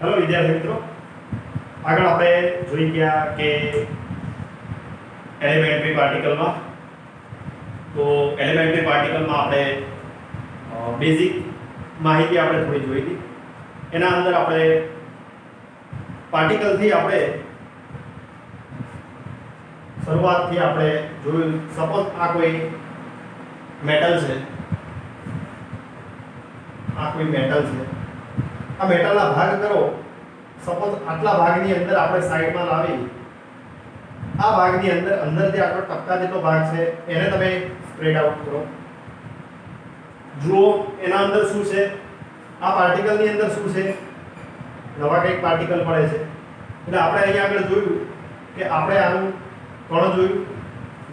Hello વિદ્યાર્થી મિત્રો, આગળ આપણે જોઈ ગયા કે એલિમેન્ટરી પાર્ટિકલમાં આપણે બેઝિક માહિતી આપણે થોડી જોઈ હતી. એના અંદર આપણે પાર્ટિકલથી આપણે શરૂઆતથી આપણે જોયું. સપોઝ આ કોઈ મેટલ છે, આ મેટલના ભાગ કરો. સપોઝ આટલા ભાગની અંદર આપણે સાઈડમાં લાવી, આ ભાગની અંદર જે આપણો ટપકા જેટલો ભાગ છે એને તમે સ્પ્રેડ આઉટ કરો. જુઓ એના અંદર શું છે, આ પાર્ટિકલની અંદર શું છે, નવા કંઈક પાર્ટિકલ પડે છે. એટલે આપણે અહીંયા આગળ જોયું કે આપણે આનું કણ જોયું,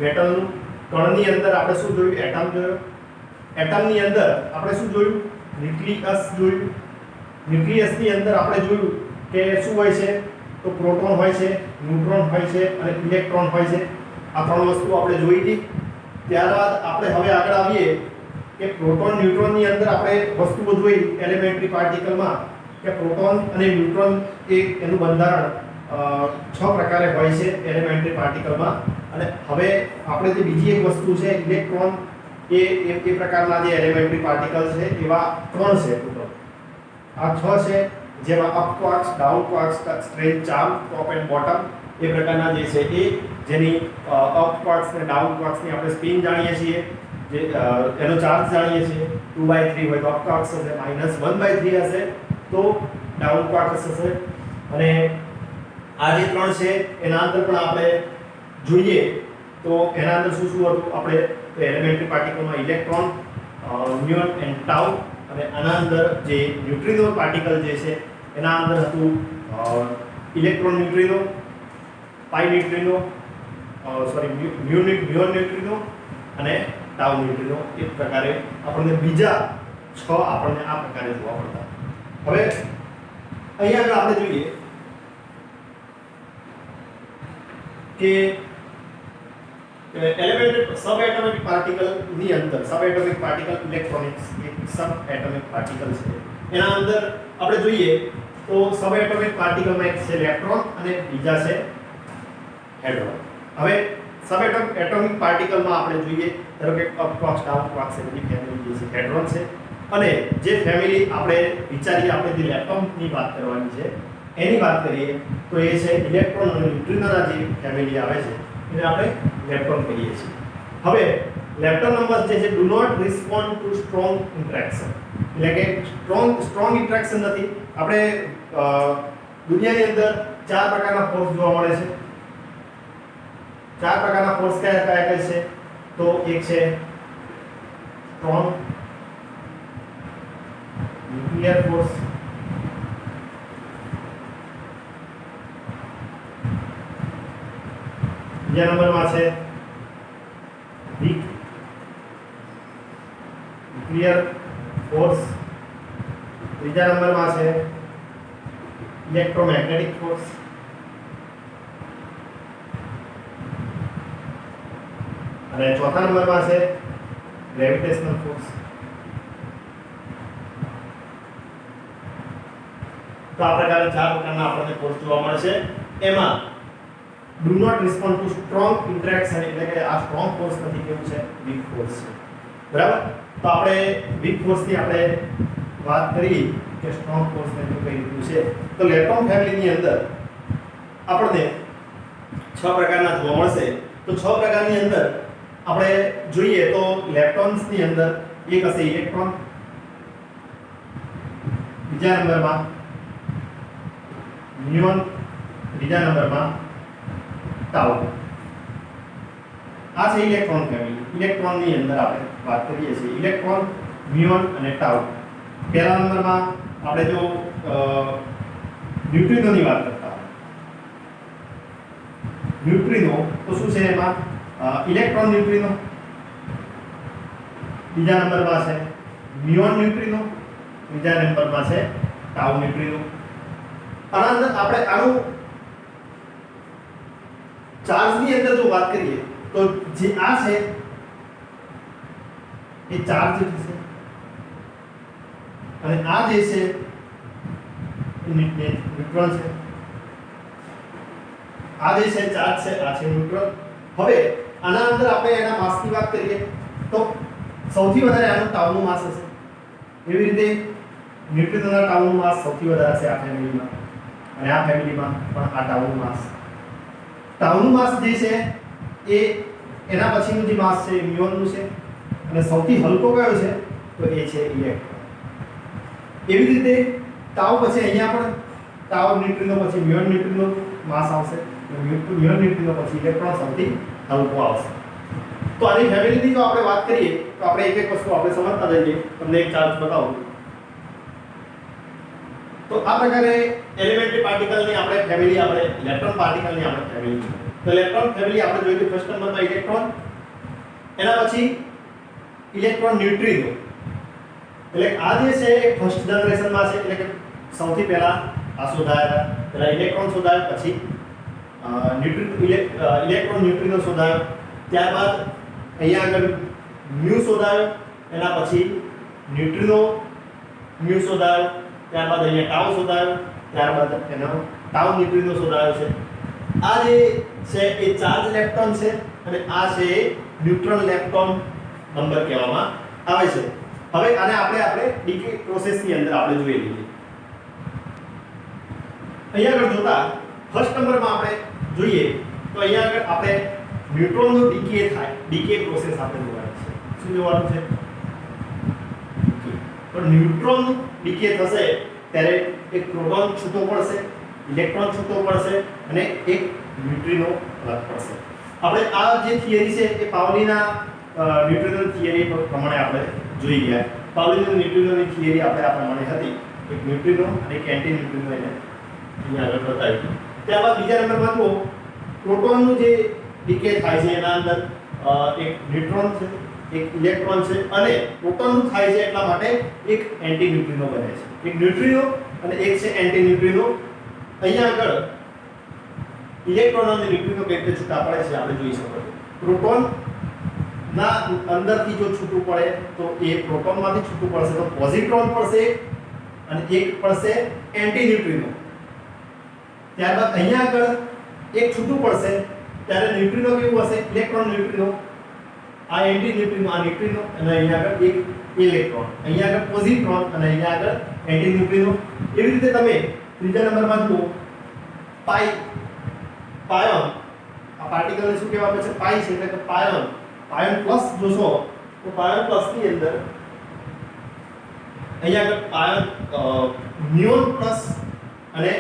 મેટલનું. કણની અંદર આપણે શું જોયું, એટમ જોયો. એટમની અંદર આપણે શું જોયું, ન્યુક્લિયસ જોયું. ન્યુક્લિયસની અંદર આપણે જોયું કે શું હોય છે, તો પ્રોટોન હોય છે, ન્યુટ્રોન હોય છે અને ઇલેક્ટ્રોન હોય છે. આ ત્રણ વસ્તુ આપણે જોઈ હતી. ત્યારબાદ આપણે હવે આગળ આવીએ કે પ્રોટોન ન્યુટ્રોનની અંદર આપણે વસ્તુઓ જોઈ એલિમેન્ટરી પાર્ટિકલમાં કે પ્રોટોન અને ન્યુટ્રોન એનું બંધારણ 6 પ્રકારે હોય છે એલિમેન્ટરી પાર્ટિકલમાં. અને હવે આપણે જે બીજી એક વસ્તુ છે ઇલેક્ટ્રોન, એ પ્રકારના જે એલિમેન્ટરી પાર્ટિકલ છે એવા 3 છે ટોટલ. આ 6 છે, જેમાં up quarks, down quarks, strange charm, top and bottom એ પ્રકારના જે છે એ, જેની અપ ક્વાર્ક્સ અને ડાઉન ક્વાર્ક્સની આપણે સ્પિન જાણીએ છીએ, જે એનો ચાર્જ જાણીએ છીએ. 2/3 હોય તો અપ ક્વાર્ક્સ હશે, -1/3 હશે તો ડાઉન ક્વાર્ક્સ હશે. અને આ જે 3 છે એના અંદર પણ આપણે જોઈએ તો એના અંદર શું શું હતું આપણે, તો એલિમેન્ટરી પાર્ટિકલમાં ઇલેક્ટ્રોન, મ્યુન એન્ડ ટાઉ. અને આના અંદર જે ન્યુટ્રિનો પાર્ટિકલ જે છે એના અંદર હતું ઇલેક્ટ્રોન ન્યુટ્રિનો, પાઈ ન્યુટ્રિનો, મ્યુન ન્યુટ્રિનો અને ટાઉ ન્યુટ્રિનો. એ પ્રકારે આપણને બીજા 6 આપણને આ પ્રકારે જોવા મળતા. હવે અહીંયા આગળ આપણે જોઈએ કે એલિમેન્ટ સબ એટોમિક પાર્ટિકલ ની અંદર, સબ એટોમિક પાર્ટિકલ ઇલેક્ટ્રોનિક્સ એક સબ એટોમિક પાર્ટિકલ છે. એના અંદર આપણે જોઈએ તો સબ એટોમિક પાર્ટિકલમાં એક છે ઇલેક્ટ્રોન અને બીજા છે હેડ્રોન. હવે સબ એટોમિક પાર્ટિકલમાં આપણે જોઈએ ધારો કે અપ ક્વાર્ક્સ, ડાઉન ક્વાર્ક્સ એ બધી ફેમિલી જે છે હેડ્રોન છે. અને જે ફેમિલી આપણે વિચારીએ, આપણે જે એટમની વાત કરવાની છે એની વાત કરીએ તો એ છે ઇલેક્ટ્રોન અને ન્યુટ્રિનોના જે ફેમિલી આવે છે એને આપણે લેપ્ટોન કહીએ છીએ. હવે લેપ્ટોન નંબર જે છે do not respond to strong interaction, એટલે કે સ્ટ્રોંગ ઇન્ટરેક્શન નથી. આપણે દુનિયાની અંદર 4 પ્રકારના ફોર્સ જોવા મળે છે. 4 પ્રકારના ફોર્સ કયા કયા છે, તો એક છે સ્ટ્રોંગ ન્યુક્લિયર ફોર્સ, બીજા નંબરમાં છે વીક ન્યુક્લિયર ફોર્સ, ત્રીજા નંબરમાં છે ઇલેક્ટ્રોમેગ્નેટિક ફોર્સ, અને ચોથા નંબરમાં છે ગ્રેવિટેશનલ ફોર્સ. તો આ પ્રકારે 4 પ્રકારના આપણને ફોર્સ જોવા મળે છે. એમાં do not respond to strong interaction, એટલે કે આ સ્ટ્રોંગ ફોર્સ નથી, કેવું છે, વીક ફોર્સ છે. બરાબર. તો આપણે વીક ફોર્સની આપણે વાત કરી કે સ્ટ્રોંગ ફોર્સ ને કઈ રીતનું છે. તો લેપ્ટોન ફેમિલીની અંદર આપણને 6 પ્રકારના જોવા મળશે. તો 6 પ્રકારની અંદર આપણે જોઈએ તો લેપ્ટોન્સની અંદર એક હશે ઇલેક્ટ્રોન, બીજા નંબરમાં મ્યુન, ત્રીજા નંબરમાં ટાઉ. આ છે ઇલેક્ટ્રોન ફેમિલી. ઇલેક્ટ્રોનની અંદર આપણે વાત કરીએ છીએ ઇલેક્ટ્રોન, મ્યુન અને ટાઉ. પહેલા નંબરમાં આપણે જો ન્યુટ્રિનોની વાત કરતા હોય, ન્યુટ્રિનો તો શું છે એમાં, ઇલેક્ટ્રોન ન્યુટ્રિનો. બીજા નંબરમાં છે મ્યુન ન્યુટ્રિનો, ત્રીજા નંબરમાં છે ટાઉ ન્યુટ્રિનો. આના અંદર આપણે આનું ચાર્જની અંદર જો વાત કરીએ તો જે આ છે એ ચાર્જ છે અને આ જે છે એ ન્યુટ્રોન છે, આ જે છે ચાર્જ છે આ છે ન્યુટ્રોન. હવે આના અંદર આપણે એના માસની વાત કરીએ તો સૌથી વધારે આનું ટાઉનું માસ હશે. એવી રીતે ન્યુટ્રિનોના ટાઉનું માસ સૌથી વધારે છે આ ફેમિલીમાં, અને આ ફેમિલીમાં પણ આ ટાઉનું માસ. ટાઉનું માસ જે છે એ એના પછીનું જે માસ છે એ મ્યુઓનનું છે, અને સૌથી હલકો કયો છે તો એ છે ઇલેક્ટ્રોન. એવી રીતે ટાઉ પછી અહીંયા પણ ટાઉ ન્યુટ્રિનો પછી મ્યુઓન ન્યુટ્રિનો માસ આવશે, મ્યુઓન ન્યુટ્રિનો પછી ઇલેક્ટ્રોન સૌથી હલકો આવશે. તો આની ફેમિલીની જો આપણે વાત કરીએ તો આપણે એક એક વસ્તુ આપણે સમજતા જઈએ. તમને એક ચાર્જ બતાવું તો આ પ્રકારે એલિમેન્ટરી પાર્ટિકલની આપણે ફેમિલી, આપણે ઇલેક્ટ્રોન પાર્ટિકલની આપણે ફેમિલી. તો ઇલેક્ટ્રોન ફેમિલી આપણે જોઈ કે ફર્સ્ટ નંબરમાં ઇલેક્ટ્રોન, એના પછી ઇલેક્ટ્રોન ન્યુટ્રિનો. એટલે આ જે છે એ ફર્સ્ટ જનરેશનમાં છે, એટલે કે સૌથી પહેલા આ શોધાયા હતા. પહેલા ઇલેક્ટ્રોન શોધાયો, પછી ઇલેક્ટ્રોન ન્યુટ્રિનો શોધાયો, ત્યારબાદ અહીંયા આગળ મ્યુ શોધાયો, એના પછી ન્યુટ્રિનો મ્યુ શોધાયો, ત્યારબાદ અહીંયા ટાઉ શોધાયો, ત્યારબાદ એનો ટાઉ ન્યુટ્રિનો શોધાયો છે. આ જે છે એ ચાર્જ ઇલેક્ટ્રોન છે, અને આ છે ન્યુટ્રલ ઇલેક્ટ્રોન નંબર કહેવામાં આવે છે. હવે આને આપણે ડીકે પ્રોસેસની અંદર આપણે જોઈ લઈએ. અહીંયા આગળ જોતા ફર્સ્ટ નંબરમાં આપણે જોઈએ તો અહીંયા આગળ આપણે ન્યુટ્રોનનું ડીકે થાય, ડીકે પ્રોસેસ આપણે જોવાની છે. શું જોવાનું છે? તો ન્યુટ્રોન ડીકે થશે ત્યારે એક પ્રોટોન છૂટો પડશે, ઇલેક્ટ્રોન છૂટો પડશે, અને એક ન્યુટ્રિનો અલગ પડશે. આપણે આ જે થિયરી છે એ પાવલીના ન્યુટ્રિનો થિયરી પ્રમાણે આપણે જોઈ ગયા. પાવલીના ન્યુટ્રિનોની થિયરી આપણે આ પ્રમાણે હતી, એક ન્યુટ્રિનો અને એક એન્ટી ન્યુટ્રિનો એને અહીંયા આગળ બતાવી. ત્યારબાદ બીજા નંબરમાં જુઓ પ્રોટોનનું જે ડીકે થાય છે એના અંદર એક ન્યુટ્રોન છે, એક ઇલેક્ટ્રોન છે, અને પ્રોટોનનું થાય છે એટલા માટે એક એન્ટી ન્યુટ્રિનો બને છે. એક ન્યુટ્રિનો અને એક છે એન્ટી ન્યુટ્રિનો. અહીંયા આગળ ઇલેક્ટ્રોન અને ન્યુટ્રિનો કઈ રીતે છૂટા પડે છે આપણે જોઈ શકો છો. પ્રોટોન ના અંદરથી જો છૂટું પડે તો એ પ્રોટોનમાંથી છૂટું પડશે તો પોઝિટ્રોન પડશે, અને એક પડશે એન્ટી ન્યુટ્રિનો. ત્યારબાદ અહીંયા આગળ એક છૂટું પડશે ત્યારે ન્યુટ્રિનો કેવું હશે? Electron neutrino. આ એન્ટી ન્યુટ્રિનો, આ ન્યુટ્રિનો, અને અહીંયા આગળ એક ઇલેક્ટ્રોન, અહીંયા આગળ પોઝિટ્રોન, અને અહીંયા આગળ એન્ટી ન્યુટ્રિનો. એવી રીતે તમે ત્રીજા નંબરમાં જુઓ પાયોન. આ પાર્ટિકલને શું કહેવાય છે? પાઈ છે, એટલે કે પાયોન. પાયોન પ્લસ જોશો તો પાયોન પ્લસ ની અંદર અહીંયા આગળ પાયોન મ્યુઓન પ્લસ અને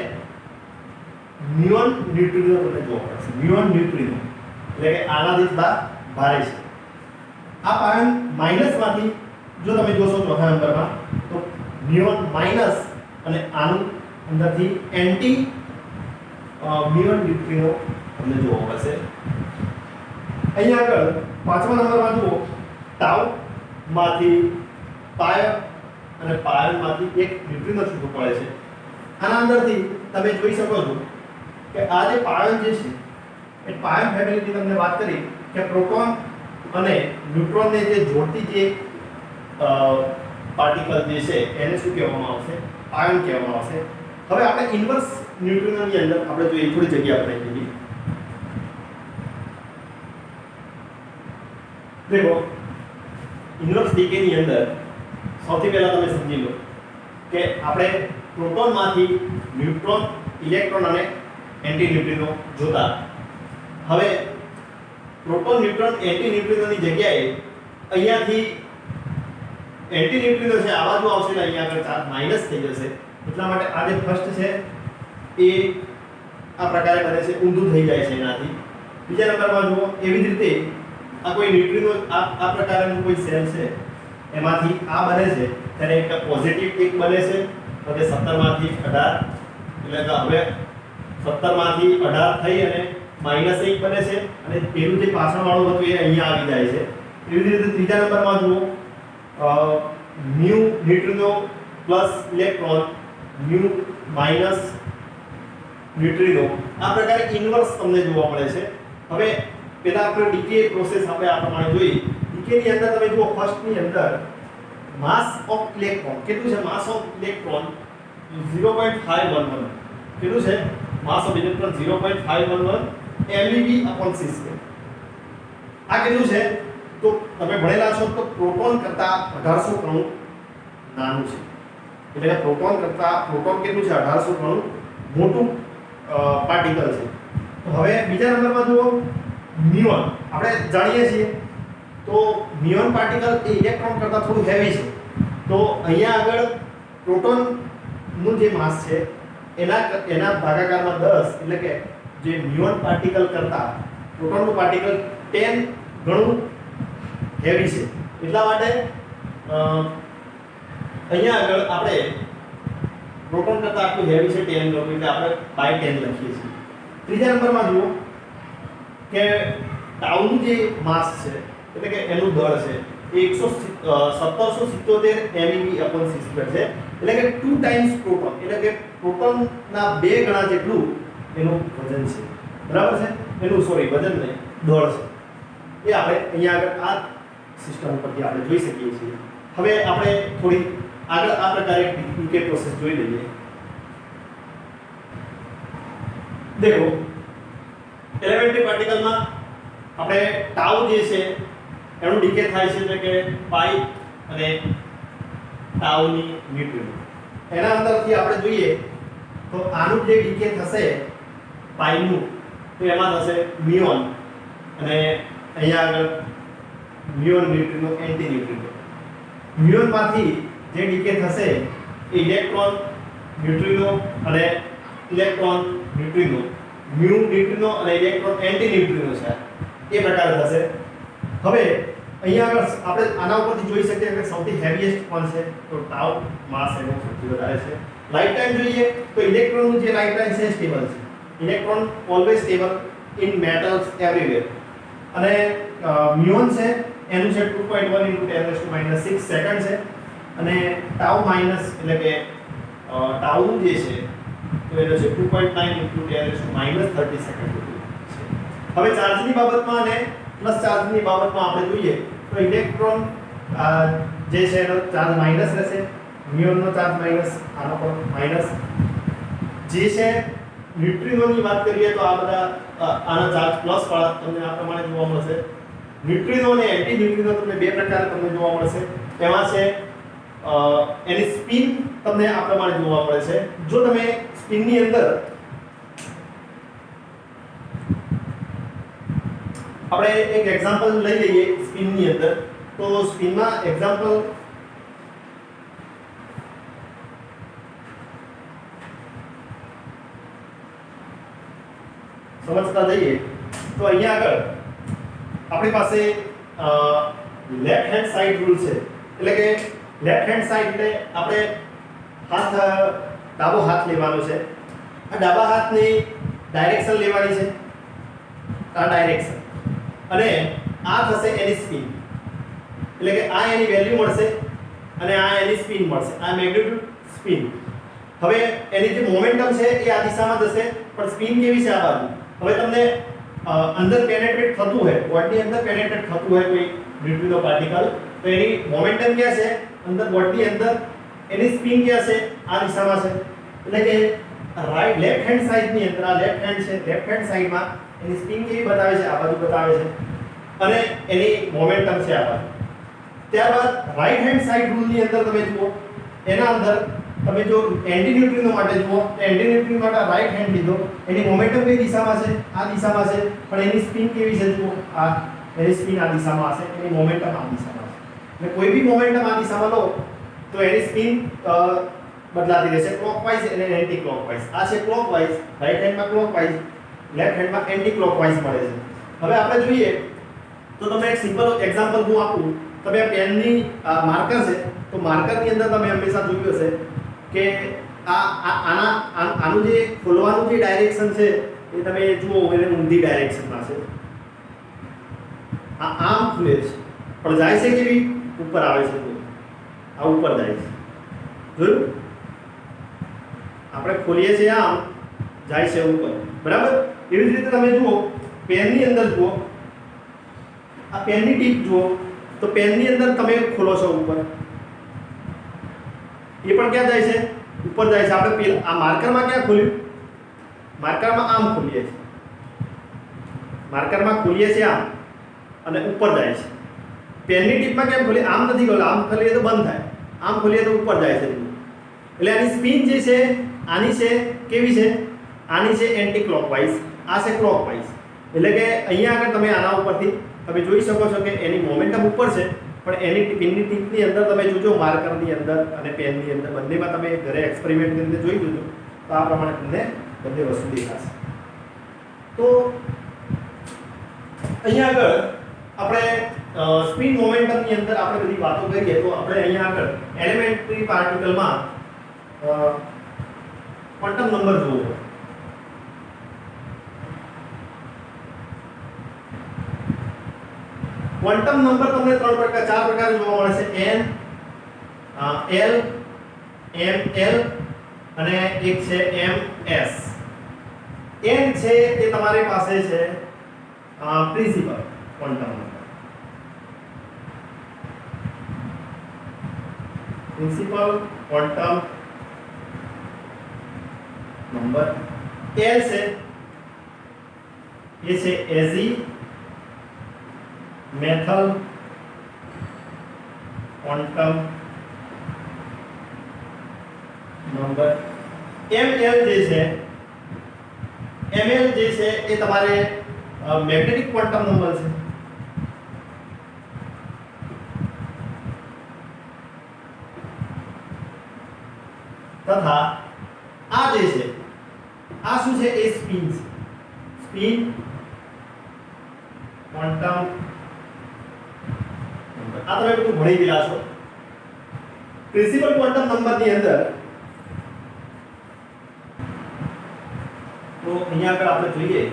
મ્યુઓન ન્યુટ્રિનો તમને જોવા મળશે. મ્યુઓન ન્યુટ્રિનો એટલે કે આનાથી થોડા ભારે છે. આ પાયોન માઇનસમાંથી જો તમે જોશો ચોથા નંબરમાં તો મ્યુઓન માઇનસ, અને આનું અંદરથી એન્ટી મ્યુઓન ન્યુટ્રિનો તમને જોવા મળશે. અહીંયા આગળ પાંચમા નંબરમાં જુઓ ટાઉ માંથી પાયોન, અને પાયોનમાંથી એક ન્યુટ્રિનો છૂટું પડે છે. આના અંદરથી તમે જોઈ શકો છો કે આ જે પાયોન જે છે એ પાયોન ફેમિલીની તમને વાત કરી કે પ્રોટોન અને ન્યુટ્રોનને જે જોડતી જે પાર્ટિકલ જે છે એને શું કહેવામાં આવશે? પાયોન કહેવામાં આવશે. હવે આપણે ઇન્વર્સ ન્યુટ્રિનોની અંદર આપણે જોઈએ થોડી જગ્યા આપણે લીધી. देखो इनवर्स डीके ની અંદર સૌથી પહેલા તમે સમજી લો કે આપણે પ્રોટોનમાંથી ન્યુટ્રોન, ઇલેક્ટ્રોન અને એન્ટી ન્યુટ્રિનો જોતા. હવે પ્રોટોન, ન્યુટ્રોન, એન્ટી ન્યુટ્રિનોની જગ્યાએ અહીંયાથી એન્ટી ન્યુટ્રિનો છે આ બાજુ આવશે, ને અહીંયા આગળ ચાર્જ માઈનસ થઈ જશે. એટલા માટે આ જે ફર્સ્ટ છે એ આ પ્રકારે બને છે, ઊંધું થઈ જાય છે એનાથી. બીજા નંબરમાં જુઓ એવી જ રીતે આ કોઈ ન્યુટ્રિનો આ પ્રકારનું કોઈ સેલ છે એમાંથી આ બને છે ત્યારે એક પોઝિટિવ એક બને છે. હવે 17 માંથી 18 એટલે કે હવે 17 માંથી 18 થઈ અને -1 બને છે, અને પેલું જે પાછળવાળું હતું એ અહીંયા આવી જાય છે. એવી રીતે ત્રીજા નંબરમાં જુઓ mu neutrino plus electron, mu minus neutrino. આ પ્રકારે ઇન્વર્સ તમને જોવા મળે છે. હવે પહેલા આપણે ડીકે પ્રોસેસ આપણે આ પ્રમાણે જોઈએ. ડીકે ની અંદર તમે જુઓ ફર્સ્ટ ની અંદર માસ ઓફ ઇલેક્ટ્રોન કેટલું છે? માસ ઓફ ઇલેક્ટ્રોન 0.511 કેટલું છે માસ ઓફ ઇલેક્ટ્રોન 0.511 MeV/c². આ કેટલું છે તો તમે ભણેલા છો તો પ્રોટોન કરતા 1800 ગણું નાનું છે. એટલે કે પ્રોટોન કેટલું છે 1800 ગણું મોટું પાર્ટિકલ છે. તો હવે બીજા નંબરમાં જુઓ મ્યુઓન. આપણે જાણીએ છીએ તો મ્યુઓન પાર્ટિકલ એ ઇલેક્ટ્રોન કરતા થોડું હેવી છે. તો અહીંયા આગળ પ્રોટોન નું જે માસ છે એના ભાગાકારમાં 10 એટલે કે જે મ્યુઓન પાર્ટિકલ કરતા પ્રોટોનનું પાર્ટિકલ 10 ગણું હેવી છે. એટલા માટે અહીંયા આગળ આપણે પ્રોટોન કરતા આટલું હેવી છે 10 ગણું એટલે આપણે બાય 10 લખીએ છીએ. ત્રીજા નંબરમાં જુઓ કે ટાઉનું જે માસ છે એટલે કે એનું દળ છે એ 1777 MeV/c² છે. એટલે કે 2 ટાઈમ્સ પ્રોટોન એટલે કે પ્રોટોનના 2 ગણા જેટલું એનું વજન છે. બરાબર છે. એનું વજન નહીં દળ છે. એ આપણે અહીંયા આગળ આ સિસ્ટમ પરથી આપણે જોઈ શકીએ છીએ. હવે આપણે થોડી આગળ આ પ્રકારે યુકે પ્રોસેસ જોઈ લઈએ. देखो એલિમેન્ટરી પાર્ટિકલમાં આપણે ટાઉ જે છે એનું ડીકે થાય છે એટલે કે પાઈ અને ટાઉની ન્યુટ્રિનો. એના અંદરથી આપણે જોઈએ તો આનું જે ડીકે થશે પાઈનું તો એમાં થશે મ્યુઓન અને અહીંયા આગળ મ્યુઓન ન્યુટ્રિનો એન્ટી ન્યુટ્રિનો. મ્યુઓનમાંથી જે ડીકે થશે એ ઇલેક્ટ્રોન ન્યુટ્રિનો અને ઇલેક્ટ્રોન ન્યુટ્રિનો મ્યુ ન્યુટ્રિનો અને ઇલેક્ટ્રોન એન્ટી ન્યુટ્રિનો છે એ પ્રકારે થશે. હવે અહીંયા આગળ આપણે આના ઉપરથી જોઈ શકીએ કે સૌથી હેવીએસ્ટ કોણ છે તો ટાઉ માસ એનો સૌથી વધારે છે. લાઈફ ટાઈમ જોઈએ તો ઇલેક્ટ્રોનનું જે લાઈફ ટાઈમ છે સ્ટેબલ છે. Electron always stable in metals everywhere. અને મ્યુઓન છે એનું છે 2.1 × 10⁻⁶ સેકન્ડ છે. અને ટાઉ માઈનસ એટલે કે ટાઉનું જે છે તો એનો છે 2.9 × 10⁻30 સેકન્ડ છે. હવે ચાર્જની બાબતમાં અને પ્લસ ચાર્જની બાબતમાં આપણે જોઈએ તો ઇલેક્ટ્રોન જે છે એનો ચાર્જ માઈનસ રહેશે. મ્યુઓનનો ચાર્જ માઈનસ, આનો પણ માઈનસ. જે છે ન્યુટ્રિનોની વાત કરીએ તો આ બધા આના ચાર્જ પ્લસ વાળા તમને આ પ્રમાણે જોવા મળશે. ન્યુટ્રિનો અને એન્ટી ન્યુટ્રિનો તમને બે પ્રકારે તમને જોવા મળશે. એમાં છે એની સ્પિન તમને આ પ્રમાણે જોવા મળે છે. જો તમે સ્પિનની અંદર આપણે એક એક્ઝામ્પલ લઈ લઈએ સ્પિનની અંદર તો સ્પિનમાં એક્ઝામ્પલ સમજતા જઈએ તો અહીંયા આગળ આપણી પાસે લેફ્ટ હેન્ડ સાઈડ રૂલ છે. એટલે કે લેફ્ટ હેન્ડ સાઈડ એટલે આપણે ડાબો હાથ લેવાનો છે. આ ડાબા હાથની ડાયરેક્શન લેવાની છે, આ ડાયરેક્શન. અને આ થશે એની સ્પિન. એટલે કે આ એની વેલ્યુ મળશે અને આ એની સ્પિન મળશે. આ મેગ્નિટ્યુડ સ્પિન. હવે એની જે મોમેન્ટમ છે એ આ દિશામાં જશે પણ સ્પિન કેવી છે આ બાજુ. હવે તમને અંદર પેનેટ્રેટ થતું હોય, બોડીની અંદર પેનેટ્રેટ થતું હોય કોઈ ન્યુટ્રિનો પાર્ટિકલ તો એની મોમેન્ટમ ક્યાં છે અંદર બોડીની અંદર, એની સ્પિન ક્યાં છે આ દિશામાં છે. એટલે કે રાઈટ લેફ્ટ હેન્ડ સાઈડની અંદર આ લેફ્ટ હેન્ડ છે, લેફ્ટ હેન્ડ સાઈડમાં એની સ્પિન કેવી બતાવે છે આ બાજુ બતાવે છે અને એની મોમેન્ટમ છે આ બાજુ. ત્યારબાદ રાઈટ હેન્ડ સાઈડ રૂલની અંદર તમે જુઓ એના અંદર તમે જો એન્ટી ન્યુટ્રિનો માટે જુઓ તો એન્ટી ન્યુટ્રિનો માટે રાઈટ હેન્ડ લીધો, એની મોમેન્ટમ કઈ દિશામાં છે આ દિશામાં છે પણ એની સ્પિન કેવી છે જુઓ આ એની સ્પિન આ દિશામાં હશે, એની મોમેન્ટમ આ દિશામાં છે. એટલે કોઈ બી મોમેન્ટમ આ દિશામાં લો તો એની સ્પિન બદલાતી રહેશે ક્લોકવાઇઝ અને એન્ટી ક્લોકવાઇઝ. આ છે ક્લોકવાઇઝ, રાઈટ હેન્ડમાં ક્લોકવાઇઝ, લેફ્ટ હેન્ડમાં એન્ટી ક્લોકવાઇઝ મળે છે. હવે આપણે જોઈએ તો તમે એક સિમ્પલ એક્ઝામ્પલ હું આપું. તમે આ પેનની માર્કર છે તો માર્કરની અંદર તમે હંમેશા જોયું હશે કે આનું જે ખોલવાનું જે ડાયરેક્શન છે એ તમે જુઓ એને ઊંધી ડાયરેક્શનમાં છે. આ આમ ખુલે છે પણ જાય છે કેવી ઉપર આવે છે, આ ઉપર જાય છે. જોયું? આપણે ખોલીએ છીએ આમ, જાય છે ઉપર. બરાબર? એવી જ રીતે તમે જુઓ પેનની અંદર જુઓ, આ પેનની ટીપ જુઓ તો પેનની અંદર તમે ખોલો છો ઉપર, એ પણ ક્યાં જાય છે ઉપર જાય છે. આપણે આ માર્કરમાં ક્યાં ખોલ્યું? માર્કરમાં આમ ખોલીએ છીએ, માર્કરમાં ખોલીએ છીએ આમ અને ઉપર જાય છે. પેનની ટીપમાં કેમ ખોલીએ? આમ નથી ખોલે, આમ ખોલીએ તો બંધ થાય, આમ ખોલીએ તો ઉપર જાય છે. એટલે આની સ્પિન જે છે આની છે કેવી છે? આની છે એન્ટી ક્લોકવાઇઝ, આ છે ક્લોકવાઇઝ. એટલે કે અહીંયા આગળ તમે આના ઉપરથી તમે જોઈ શકો છો કે એની મોમેન્ટમ ઉપર છે, પણ એની પિનની ટીપની અંદર તમે જોજો, માર્કરની અંદર અને પેનની અંદર બંનેમાં તમે ઘરે એક્સપેરિમેન્ટ કરીને જોઈ જોજો તો આ પ્રમાણે તમને બધી વસ્તુ દેખાશે. તો અહીંયા આગળ આપણે સ્પિન મોમેન્ટમની અંદર આપણે બધી વાતો કરીએ તો આપણે અહીંયા આગળ એલિમેન્ટરી પાર્ટિકલમાં ક્વોન્ટમ નંબર જોવો પડે. ક્વોન્ટમ નંબર તમને ચાર પ્રકાર જોવા મળે છે: n, l, ml અને એક છે ms. n છે એ તમારી પાસે છે principal quantum number, principal quantum number. l છે એ છે એઝી મેથલ ક્વોન્ટમ નંબર. ml જે છે એ તમારે મેગ્નેટિક ક્વોન્ટમ નંબર છે. તથા આ જે છે આ શું છે? એ સ્પિન છે, સ્પિન ક્વોન્ટમ નંબર. આ તમે બધું ભણી ગયા છો. પ્રિન્સિપલ ક્વોન્ટમ નંબરની અંદર તો અહીંયા આગળ આપણે જોઈએ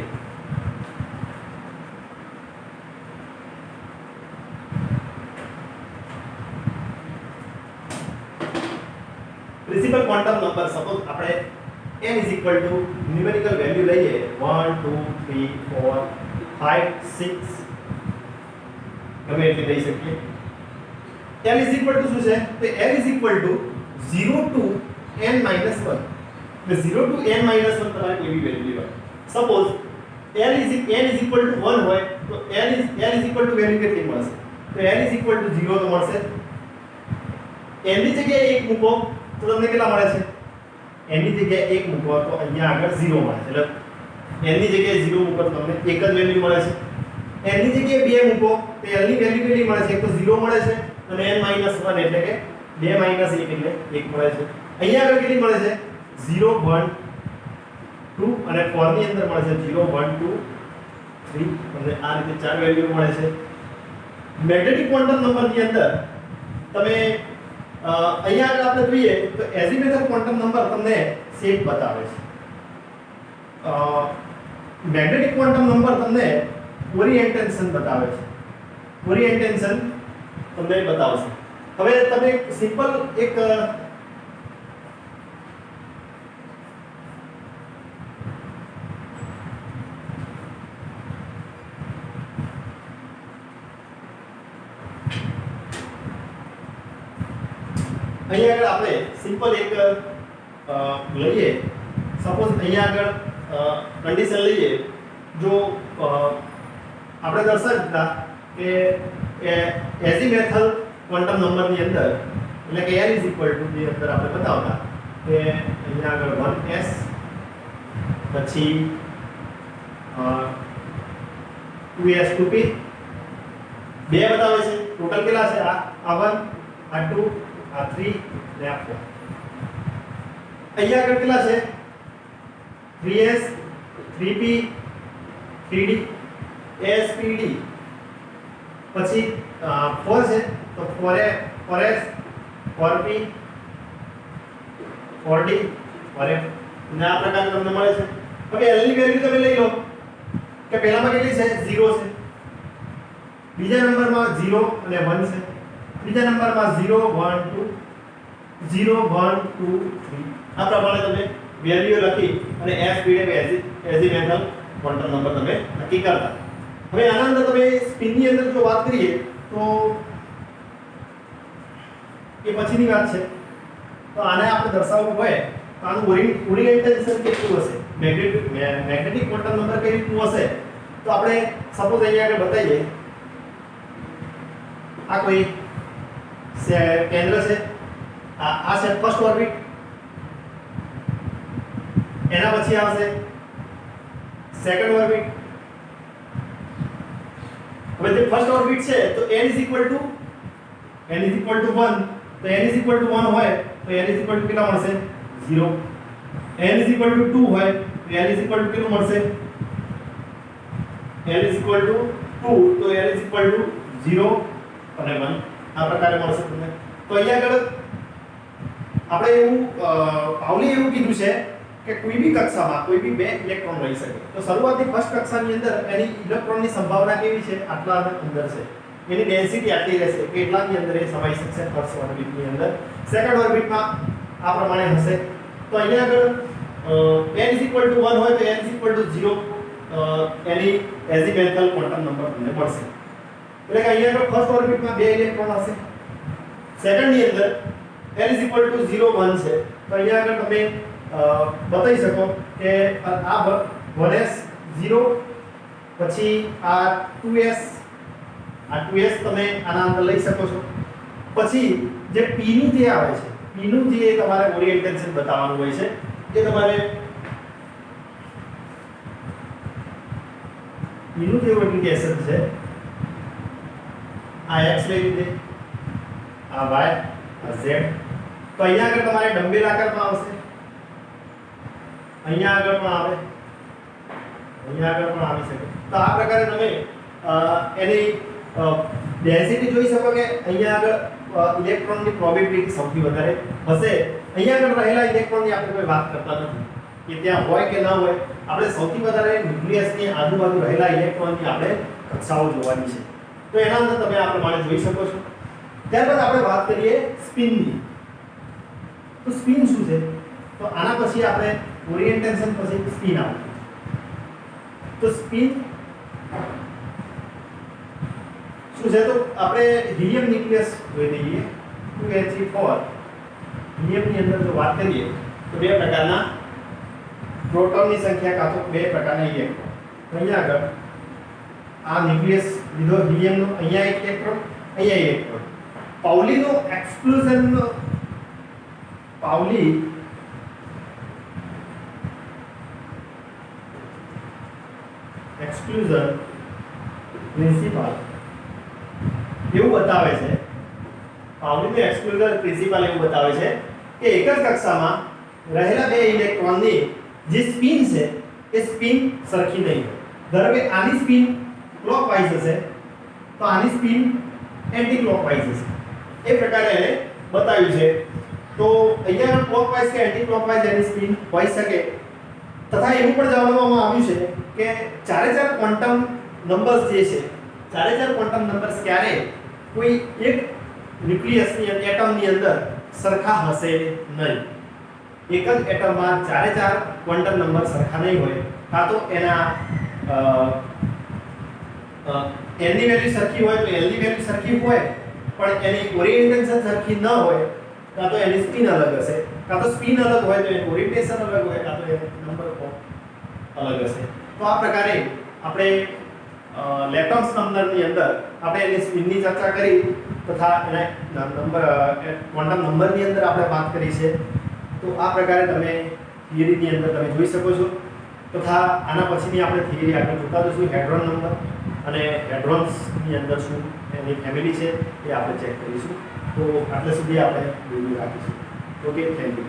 પ્રિન્સિપલ ક્વોન્ટમ નંબર. સપોઝ આપણે n ન્યુમેરિકલ વેલ્યુ લઈએ 1 2 3 4 5 6 ગમે એટલી લઈ શકીએ. l શું છે? તો l 0 to n - 1. એટલે 0 to n - 1 તમારે કેવી વેલ્યુ લેવાની? સપોઝ n 1 હોય તો l વેલ્યુ કેટલી મળશે? તો l 0 તો મળશે. n ની જગ્યાએ 1 મૂકો તો તમને કેટલા મળે છે? n ની જગ્યાએ 1 મૂકો તો અહીંયા આગળ 0 મળે છે. એટલે n ની જગ્યાએ 0 મૂકો તો તમને એક જ વેલ્યુ મળે છે. n ની જગ્યાએ 2 મૂકો તો l ની વેલ્યુ કેટલી મળે છે? એક તો 0 મળે છે અને n - 1 એટલે કે 2 - 1 એટલે 1 મળે છે. અહીંયા આગળ કેટલી મળે છે? 0 1 2 અને 4 ની અંદર મળે છે 0 1 2 3 અને આ રીતે ચાર વેલ્યુ મળે છે. મેગ્નેટિક ક્વોન્ટમ નંબરની અંદર તમે અહીંયા આગળ આપણે જોઈએ તો એઝિમેથલ ક્વોન્ટમ નંબર તમને શેપ બતાવે છે. મેગ્નેટિક ક્વોન્ટમ નંબર તમને ઓરિએન્ટેશન બતાવે છે. ઓરિએન્ટેશન તમને બતાવશે. હવે તમે સિમ્પલ એક અહીંયા આગળ આપણે સિમ્પલ એક લઈએ. સપોઝ અહીંયા આગળ કન્ડિશન લઈએ. જો આપણે દર્શાવતા કે એઝિમેથલ ક્વોન્ટમ નંબરની અંદર એટલે કે l ની અંદર આપણે બતાવતા કે અહીંયા આગળ 1s પછી 2s 2p 2 બતાવે છે. ટોટલ કેટલા છે? આ 1 આ 2 આ 3 ને આ 4. અહીંયા આગળ કેટલા છે? 3s 3p 3d spd પછી 4 છે તો 4s 4p 4d 4f ને આ પ્રકારનું તમને મળે છે. હવે l ની વેલ્યુ તમે લઈ લો કે પહેલામાં કેટલી છે? 0 છે. બીજા નંબરમાં 0 અને 1 છે. બીજા નંબરમાં 0 1 2 0 1 2 3 આ પ્રમાણે તમે વેલ્યુ લખી અને spd એઝિમેથલ ક્વોન્ટમ નંબર તમે નક્કી કરતા. હવે આના અંદર તમે સ્પિનની અંદર જો વાત કરીએ તો એ પછીની વાત છે. તો આને આપણે દર્શાવવું હોય તો આનું ઓરિએન્ટેશન કેટલું હશે, મેગ્નેટિક ક્વોન્ટમ નંબર કઈ રીતનું હશે, તો આપણે સપોઝ અહીંયા આગળ બતાવીએ આ કોઈ કેન્દ્ર છે, આ છે ફર્સ્ટ ઓર્બિટ, એના પછી આવશે સેકન્ડ ઓર્બિટ. હવે જે ફર્સ્ટ ઓર્બિટ છે તો n = 1 તો n = 1 હોય તો n = કેટલા મળશે 0. n = 2 હોય તો n = કેટલું મળશે, n = 2 તો n = 0 અને 1 આ પ્રકારે મળશે તમને. તો અહીંયા આગળ આપણે એવું પાઉલી એવું કીધું છે કે કોઈ બી કક્ષામાં કોઈ બી બે ઇલેક્ટ્રોન રહી શકે. તો શરૂઆતની ફર્સ્ટ કક્ષાની અંદર એની ઇલેક્ટ્રોનની સંભાવના કેવી છે, આટલા અંદર છે, એની ડેન્સિટી આટલી રહેશે કે એટલાની અંદર એ સમાઈ શકશે ફર્સ્ટ ઓર્બિટની અંદર. સેકન્ડ ઓર્બિટમાં આ પ્રમાણે હશે. તો અહીંયા આગળ n = 1 હોય તો n = 0 એની એઝિમેથલ ક્વોન્ટમ નંબર તમને મળશે. એટલે કે અહીંયા આગળ ફર્સ્ટ ઓર્બિટમાં બે ઇલેક્ટ્રોન હશે, સેકન્ડની અંદર n = 0 1 છે. તો અહીંયા આગળ તમે બતાવી શકો કે આ 1s 0 પછી આ 2s તમે આના અંદર લઈ શકો છો. પછી જે p નું જે આવે છે, p નું જે તમારે ઓરિએન્ટેશન બતાવવાનું હોય છે એ તમારે p નું જે ઓરિએન્ટેશન છે આ x લઈ લીધે, આ y, આ z. તો અહીંયા આગળ તમારે ડંબેલ આકારમાં આવશે, અહીંયા આગળ પણ આવે, અહીંયા આગળ પણ આવી શકે. તો આ પ્રકારે તમે એની ડેન્સિટી જોઈ શકો કે અહીંયા આગળ ઇલેક્ટ્રોનની પ્રોબેબિલિટી સૌથી વધારે હશે. અહીંયા આગળ રહેલા ઇલેક્ટ્રોનની આપણે કોઈ વાત કરતા નથી કે ત્યાં હોય કે ના હોય, આપણે સૌથી વધારે ન્યુક્લિયસની આજુબાજુ રહેલા ઇલેક્ટ્રોનની આપણે કક્ષાઓ જોવાની છે. તો એના અંદર તમે આ પ્રમાણે જોઈ શકો છો. ત્યારબાદ આપણે વાત કરીએ સ્પિનની. તો સ્પિન શું છે, તો આના પછી આપણે ઓરિએન્ટેશન પછી સ્પિન આવે. તો સ્પિન શું છે, તો આપણે હિલિયમ ન્યુક્લિયસ જોઈ લઈએ. 2He4 હિલિયમની અંદર જો વાત કરીએ તો બે પ્રકારના પ્રોટોનની સંખ્યા કાં તો બે પ્રકારના ઇલેક્ટ્રોન. અહીંયા આગળ આ ન્યુક્લિયસ લીધો હિલિયમનો, અહીંયા એક ઇલેક્ટ્રોન, અહીંયા ઇલેક્ટ્રોન. પાઉલીનો એક્સક્લુઝનનો પાઉલી એક્સક્લુઝન પ્રિન્સિપલ એવું બતાવે છે, પાઉલીનું એક્સક્લુઝન પ્રિન્સિપલ એવું બતાવે છે કે એક જ કક્ષામાં રહેલા બે ઇલેક્ટ્રોનની જે સ્પિન છે એ સ્પિન સરખી નહીં હોય. ધારો કે આની સ્પિન ક્લોકવાઇઝ હશે તો આની સ્પિન એન્ટી ક્લોકવાઇઝ હશે. એ પ્રકારે એને બતાવ્યું છે. તો અહીંયા ક્લોકવાઇઝ કે એન્ટી ક્લોકવાઇઝ એની સ્પિન હોઈ શકે. તથા એવું પણ જાણવામાં આવ્યું છે કે ચારે ચાર ક્વોન્ટમ નંબર્સ જે છે, ચારે ચાર ક્વોન્ટમ નંબર્સ ક્યારે કોઈ એક ન્યુક્લિયસની એટમની અંદર સરખા હશે નહીં. એક જ એટમમાં ચારે ચાર ક્વોન્ટમ નંબર સરખા નહીં હોય, કાં તો એના n ની વેલ્યુ સરખી હોય તો l ની વેલ્યુ સરખી હોય પણ એની ઓરિએન્ટેશન સરખી ન હોય, કાં તો એની સ્પિન અલગ હશે, કાં તો સ્પિન અલગ હોય તો એની ઓરિએન્ટેશન અલગ હોય, કાં તો એનો નંબર અલગ હશે. તો આ પ્રકારે આપણે લેટમ્સ નંબરની અંદર આપણે એની સ્પિનની ચર્ચા કરી તથા એના નંબર ક્વોન્ટમ નંબરની અંદર આપણે વાત કરી છે. તો આ પ્રકારે તમે થિયરીની અંદર તમે જોઈ શકો છો. તથા આના પછીની આપણે થિયરી આગળ જોતા જઈશું, હેડ્રોન નંબર અને હેડ્રોન્સની અંદર શું એની ફેમિલી છે એ આપણે ચેક કરીશું. તો આટલે સુધી આપણે વિડિયો રાખીશું. Okay, thank you.